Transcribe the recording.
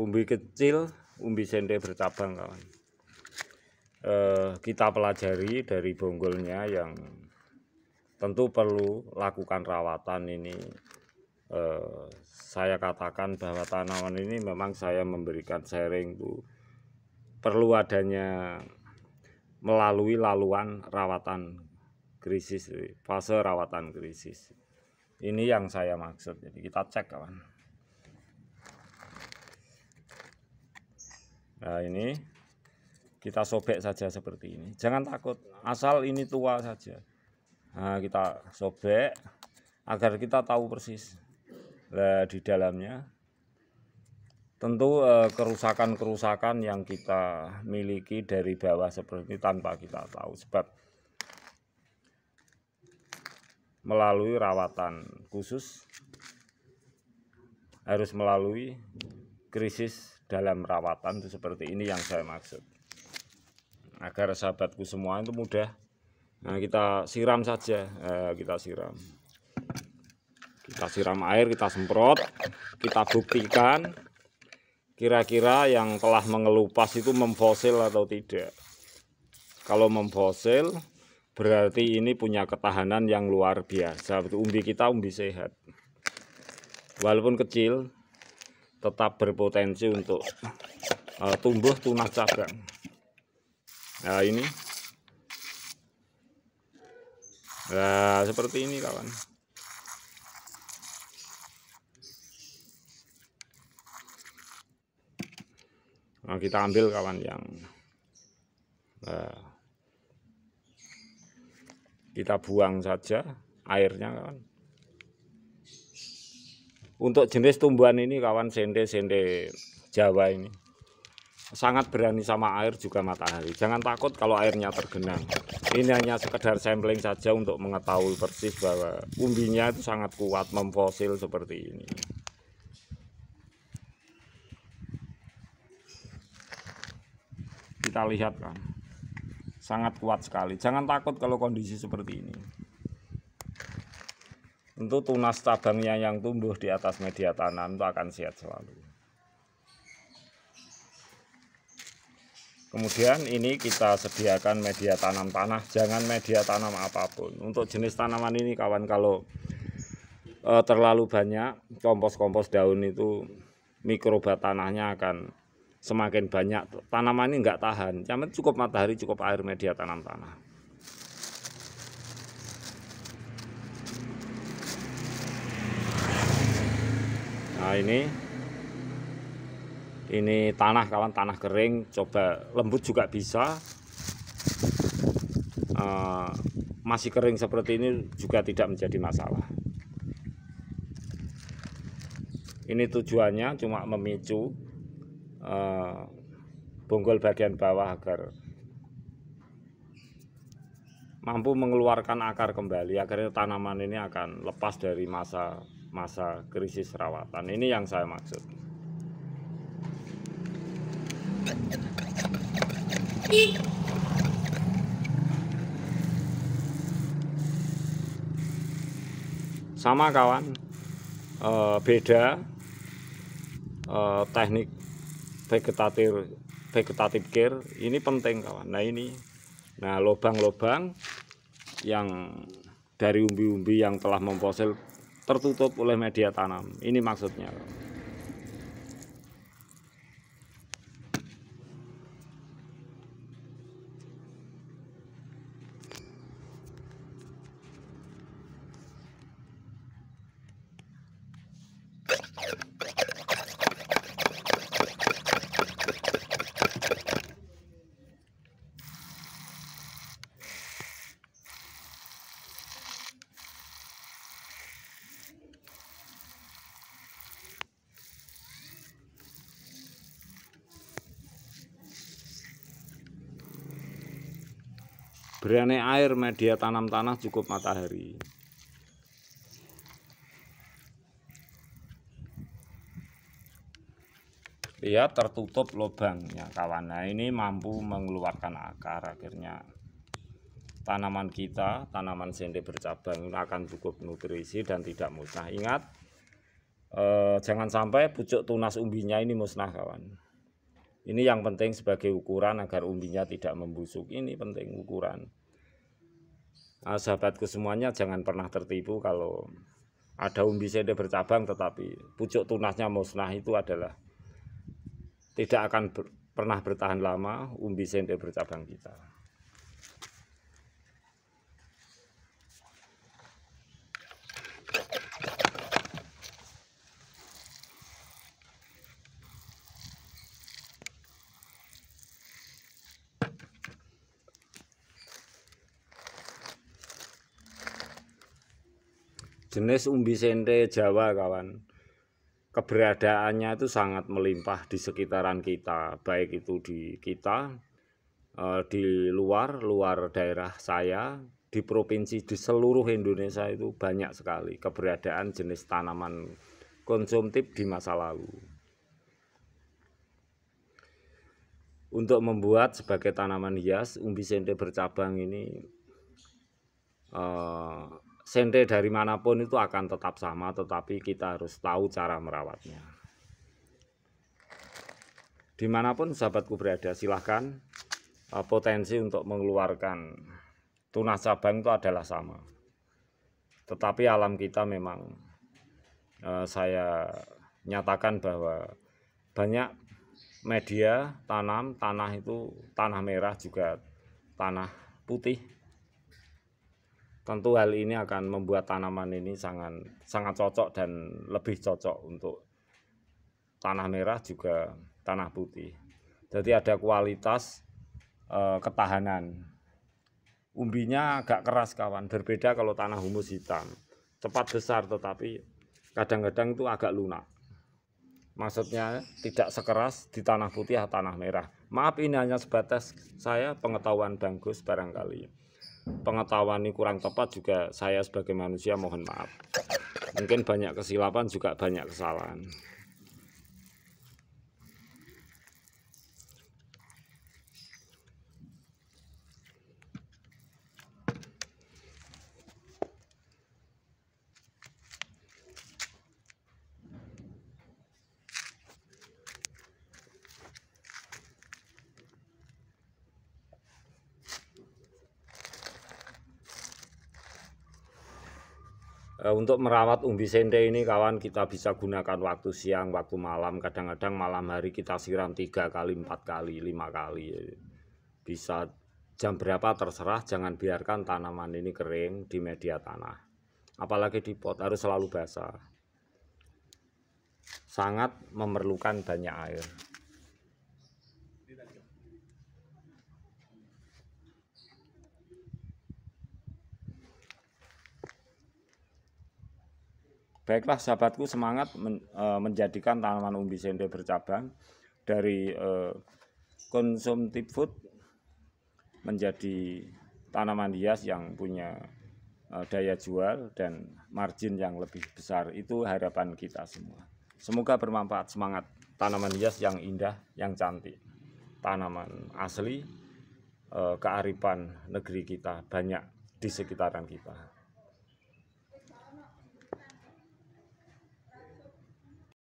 umbi kecil, umbi sende bercabang kawan. Kita pelajari dari bonggolnya yang tentu perlu lakukan rawatan ini. Saya katakan bahwa tanaman ini memang saya memberikan sharing itu perlu adanya melalui laluan rawatan krisis, fase rawatan krisis. Ini yang saya maksud. Jadi kita cek kawan. Nah ini kita sobek saja seperti ini. Jangan takut, asal ini tua saja. Nah kita sobek agar kita tahu persis. Nah di dalamnya tentu kerusakan-kerusakan yang kita miliki dari bawah seperti ini tanpa kita tahu. Sebab melalui rawatan khusus harus melalui krisis dalam rawatan itu seperti ini yang saya maksud. Agar sahabatku semua itu mudah. Nah kita siram saja, kita siram air, kita semprot, kita buktikan kira-kira yang telah mengelupas itu memfosil atau tidak. Kalau memfosil berarti ini punya ketahanan yang luar biasa. Umbi kita umbi sehat, walaupun kecil tetap berpotensi untuk tumbuh tunas cabang. Nah ini, nah seperti ini kawan. Nah, kita ambil kawan yang kita buang saja airnya kawan. Untuk jenis tumbuhan ini kawan, sende Jawa ini sangat berani sama air juga matahari. Jangan takut kalau airnya tergenang. Ini hanya sekedar sampling saja untuk mengetahui persis bahwa umbinya itu sangat kuat memfosil seperti ini. Kita lihat kan, sangat kuat sekali. Jangan takut kalau kondisi seperti ini. Tentu tunas cabangnya yang tumbuh di atas media tanam itu akan sehat selalu. Kemudian ini kita sediakan media tanam tanah, jangan media tanam apapun. Untuk jenis tanaman ini kawan, kalau terlalu banyak kompos-kompos daun itu mikroba tanahnya akan semakin banyak. Tanaman ini enggak tahan, yang cukup matahari, cukup air, media tanam tanah. Nah ini tanah kawan, tanah kering, coba lembut juga bisa. Masih kering seperti ini juga tidak menjadi masalah. Ini tujuannya cuma memicu bonggol bagian bawah agar mampu mengeluarkan akar kembali, agar tanaman ini akan lepas dari masa krisis rawatan. Ini yang saya maksud. Sama kawan, beda teknik vegetatif care ini penting kawan. Nah ini, nah lubang-lubang yang dari umbi-umbi yang telah memfosil tertutup oleh media tanam. Ini maksudnya. Berani air, media tanam tanah, cukup matahari. Lihat tertutup lubangnya kawan. Nah ini mampu mengeluarkan akar, akhirnya tanaman kita, tanaman sende bercabang akan cukup nutrisi dan tidak musnah. Ingat, Jangan sampai pucuk tunas umbinya ini musnah, kawan. Ini yang penting sebagai ukuran agar umbinya tidak membusuk. Ini penting ukuran. Sahabatku semuanya, jangan pernah tertipu kalau ada umbi sende bercabang tetapi pucuk tunasnya musnah. Itu adalah tidak akan pernah bertahan lama umbi sende bercabang kita. Jenis umbi sende Jawa, kawan, keberadaannya itu sangat melimpah di sekitaran kita, baik itu di kita, di luar daerah saya, di provinsi, di seluruh Indonesia itu banyak sekali keberadaan jenis tanaman konsumtif di masa lalu. Untuk membuat sebagai tanaman hias, umbi sende bercabang ini sende dari manapun itu akan tetap sama, tetapi kita harus tahu cara merawatnya. Dimanapun sahabatku berada, silahkan, potensi untuk mengeluarkan tunas cabang itu adalah sama. Tetapi alam kita memang, saya nyatakan bahwa banyak media tanam, tanah itu tanah merah juga tanah putih. Tentu hal ini akan membuat tanaman ini sangat cocok dan lebih cocok untuk tanah merah juga tanah putih. Jadi ada kualitas ketahanan. Umbinya agak keras, kawan, berbeda kalau tanah humus hitam. Cepat besar tetapi kadang-kadang itu agak lunak. Maksudnya tidak sekeras di tanah putih atau tanah merah. Maaf, ini hanya sebatas saya pengetahuan Bang Gus, barangkali pengetahuan ini kurang tepat juga, saya sebagai manusia mohon maaf. Mungkin banyak kesilapan juga banyak kesalahan. Untuk merawat umbi sende ini, kawan, kita bisa gunakan waktu siang, waktu malam. Kadang-kadang malam hari kita siram 3 kali, 4 kali, 5 kali. Bisa jam berapa terserah, jangan biarkan tanaman ini kering di media tanah. Apalagi di pot, harus selalu basah. Sangat memerlukan banyak air. Baiklah sahabatku, semangat menjadikan tanaman umbi sende bercabang dari konsumtif food menjadi tanaman hias yang punya daya jual dan margin yang lebih besar. Itu harapan kita semua. Semoga bermanfaat. Semangat, tanaman hias yang indah, yang cantik, tanaman asli, kearifan negeri kita banyak di sekitaran kita.